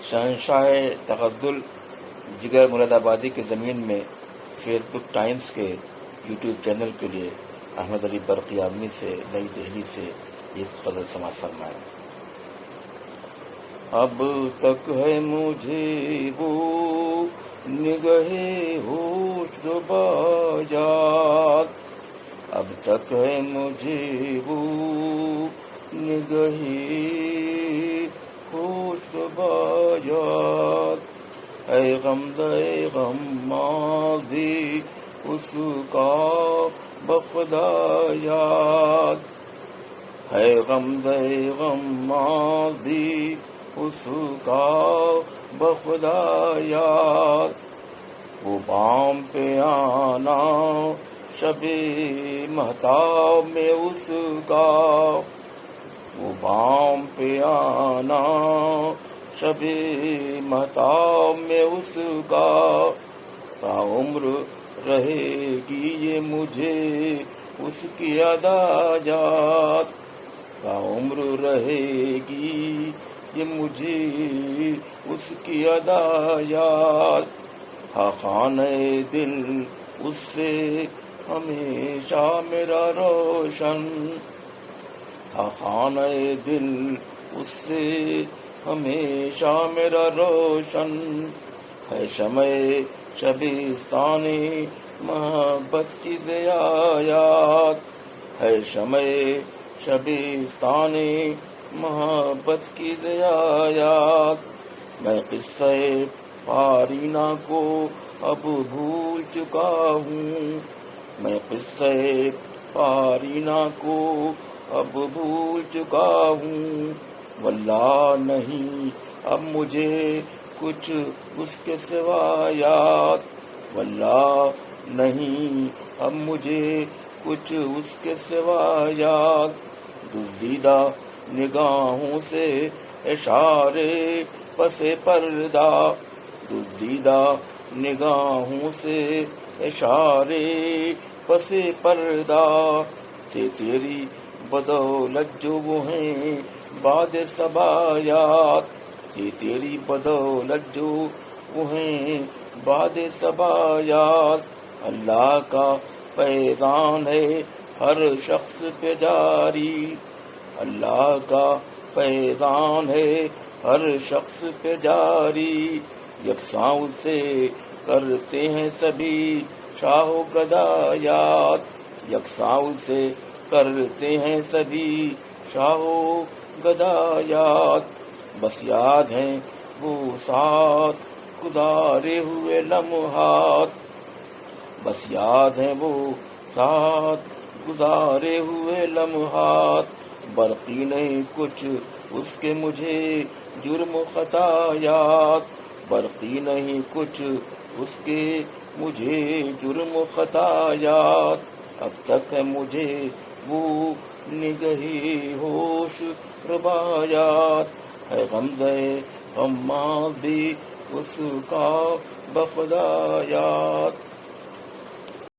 شہنشاہ تغزل جگر مراد آبادی کی زمین میں فیس بک ٹائمز کے یوٹیوب چینل کے لیے احمد علی برقی عالمی سے نئی دہلی سے ایک غزل سماعت فرمائیں۔ اب تک ہے مجھے وہ نگہے ہوش ربا یاد، اب تک ہے مجھے وہ نگہے ہوش ربا یاد، اے غم ماضی اس کا بخدا یاد، ہے غم ماضی اس کا بخدا یاد، وہ بام پہ آنا شب مہتاب میں اس کا، وہ بام پہ آنا شب مہتاب میں اس کا، تا عمر رہے گی یہ مجھے اس کی ادا یاد، تا عمر رہے گی یہ مجھے اس کی ادا یاد، ہاں خانہ دل اس سے ہمیشہ میرا روشن، ہاں خانہ دل اس سے ہمیشہ میرا روشن، ہے شمع شبستانی محبت کی ضیاءات، ہے شمع شبستانی محبت کی ضیاءات، میں قصہ پارینہ کو اب بھول چکا ہوں، میں قصہ پارینہ کو اب بھول چکا ہوں، واللہ نہیں اب مجھے کچھ اس کے سوا یاد، واللہ نہیں اب مجھے کچھ اس کے سوا یاد، دزدیدہ نگاہوں سے اشارے پس پردہ، دزدیدہ نگاہوں سے اشارے پس پردہ، سے تیری بدولت جو وہ ہیں باد صبا یاد، سے تیری بدولت جو وہ ہیں باد صبا یاد، اللہ کا فیضان ہے ہر شخص پہ جاری، اللہ کا فیضان ہے ہر شخص پہ جاری، یکساں اسے کرتے ہیں سبھی شاہ و گدا یاد، یکساں اسے کرتے ہیں سبھی شاہ و گدا یاد، بس یاد ہیں وہ ساتھ گزارے ہوئے لمحات، بس یاد ہیں وہ ساتھ گزارے ہوئے لمحات، برقی نہیں کچھ اس کے مجھے جرم و خطا یاد، برقی نہیں کچھ اس کے مجھے جرم و خطا یاد، اب تک ہے مجھے وہ نگہی ہوش ربا یاد، ہے غم ماضی اس کا بخدا یاد۔